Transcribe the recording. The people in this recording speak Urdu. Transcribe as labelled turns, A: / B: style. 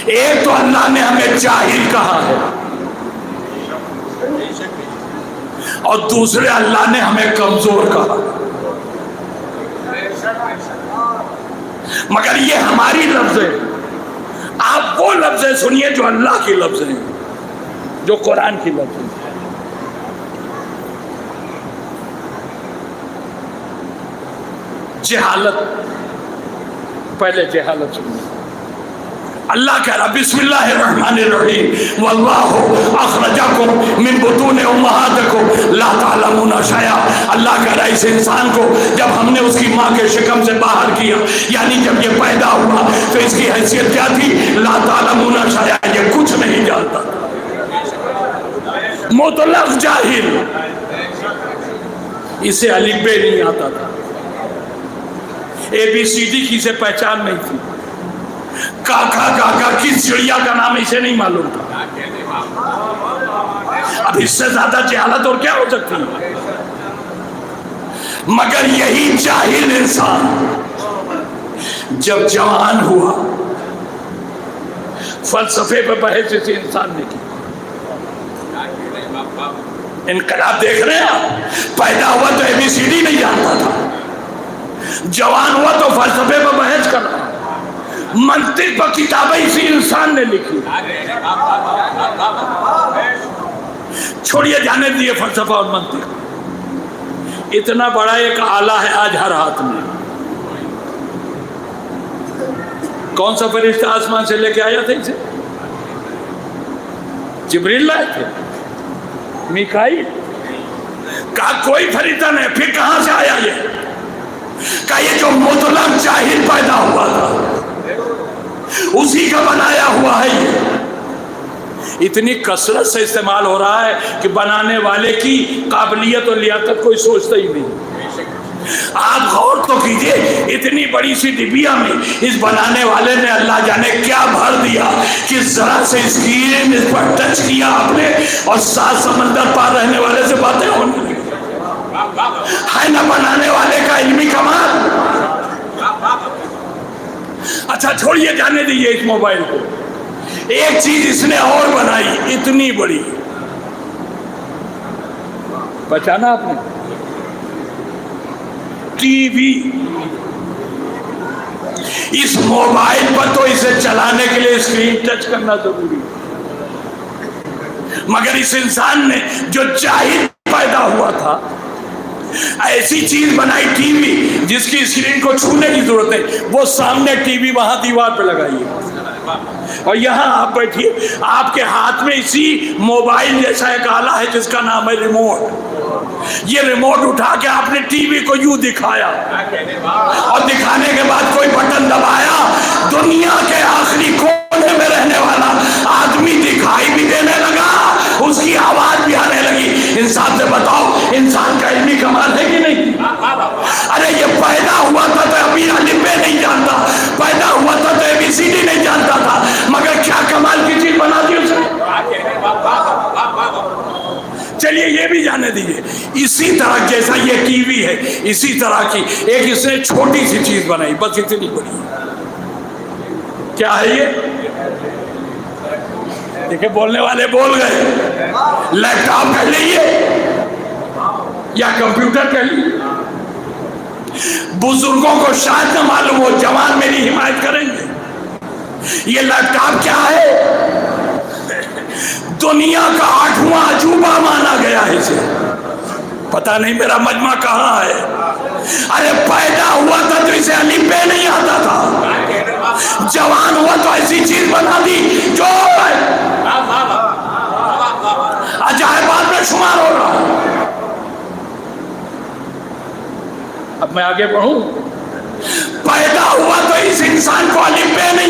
A: ایک تو اللہ نے ہمیں جاہل کہا ہے، اور دوسرے اللہ نے ہمیں کمزور کہا، مگر یہ ہماری لفظ ہے۔ آپ وہ لفظیں سنیے جو اللہ کی لفظ ہیں، جو قرآن کی لفظ ہیں۔ جہالت، پہلے جہالت سنیے۔ اللہ کہہ رہا بسم اللہ الرحمن الرحیم واللہ اخرجکم من بطون امہاتکم لا تعلمون شیئا۔ اللہ کہہ رہا اس انسان کو جب ہم نے اس کی ماں کے شکم سے باہر کیا، یعنی جب یہ پیدا ہوا تو اس کی حیثیت کیا تھی؟ لا تعلمون شیئا، یہ کچھ نہیں جانتا تھا، مطلق جاہل، اسے الف ب نہیں آتا تھا، اے بی سی ڈی کی سے پہچان نہیں تھی، کاکا کاکا کس چڑیا کا نام اسے نہیں معلوم تھا۔ اب اس سے زیادہ جہالت اور کیا ہو سکتی ہے؟ مگر یہی جاہل انسان جب جوان ہوا، فلسفے پہ بحث اس انسان نے کی۔ انقلاب دیکھ رہے ہیں آپ، پیدا ہوا تو اے بی سی ڈی نہیں جانتا تھا، جوان ہوا تو فلسفے پہ بحث کر رہا، منطق پر کتابیں اسی انسان نے لکھی۔ چھوڑیے جانے دیے فلسفہ اور منطق، اتنا بڑا ایک آلہ ہے آج ہر ہاتھ میں۔ کون سا فرشتہ آسمان سے لے کے آیا تھا اسے؟ جبریل لائے تھے؟ میکائیل؟ کہا کوئی فرشتہ نہیں، پھر کہاں سے آیا یہ؟ کہا یہ جو مطلق جاہل پیدا ہوا تھا اسی کا بنایا ہوا ہے۔ یہ اتنی کثرت سے استعمال ہو رہا ہے کہ بنانے والے کی قابلیت اور لیاقت کوئی سوچتا ہی نہیں۔ آپ غور تو کیجئے، اتنی بڑی سی ڈبیا میں اس بنانے والے نے اللہ جانے کیا بھر دیا کہ ذرا سے اسکرین اس پر ٹچ کیا آپ نے اور 7 سمندر پار رہنے والے سے باتیں ہونے لگی۔ ہے نا بنانے والے کا علمی کمال؟ اچھا چھوڑیے جانے دیجیے اس موبائل کو، ایک چیز اس نے اور بنائی اتنی بڑی، پہچانا آپ نے؟ T V. اس موبائل پر تو اسے چلانے کے لیے اسکرین ٹچ کرنا ضروری، مگر اس انسان نے جو جاہل پیدا ہوا تھا ایسی چیز بنائی ٹی وی جس کی اسکرین کو چھونے کی ضرورت ہے، وہ سامنے ٹی وی وہاں دیوار پہ لگائیے اور یہاں آپ بیٹھیے، آپ کے ہاتھ میں اسی موبائل جیسا ایک آلہ ہے جس کا نام ہے ریموٹ۔ یہ ریموٹ اٹھا کے آپ نے ٹی وی کو یوں دکھایا اور دکھانے کے بعد کوئی بٹن دبایا، دنیا کے آخری کونے میں رہنے والا آدمی دکھائی بھی دینے لگا، اس کی آواز بھی آنے لگی۔ انسان سے بتاؤ انسان کا علمی کمال ہے کہ نہیں؟ ارے یہ پیدا ہوا تھا تو ابھی الف ب نہیں جانتا، پیدا ہوا تھا تو اے بی سی ڈی نہیں جانتا تھا، مگر کیا کمال کی چیز بنا دی اس نے۔ چلیے یہ بھی جانے دیجیے، اسی طرح جیسا یہ ٹی وی ہے اسی طرح کی ایک اس نے چھوٹی سی چیز بنائی، بس اتنی بڑی۔ کیا ہے یہ؟ دیکھیں بولنے والے بول گئے، لیپ ٹاپ کہہ لیجیے یا کمپیوٹر کہہ لیجیے۔ بزرگوں کو شاید نہ معلوم ہو، جوان میری حمایت کریں گے۔ یہ لیپ ٹاپ کیا ہے؟ دنیا کا 8واں عجوبہ مانا گیا ہے اسے، پتہ نہیں میرا مجمع کہاں ہے۔ ارے پیدا ہوا تھا تو اسے الف ب نہیں آتا تھا، جوان ہوا تو ایسی چیز بنا دی جو عجائبات میں شمار ہو رہا ہے۔ اب میں آگے بڑھوں، پیدا ہوا تو اس انسان کو الف ب نہیں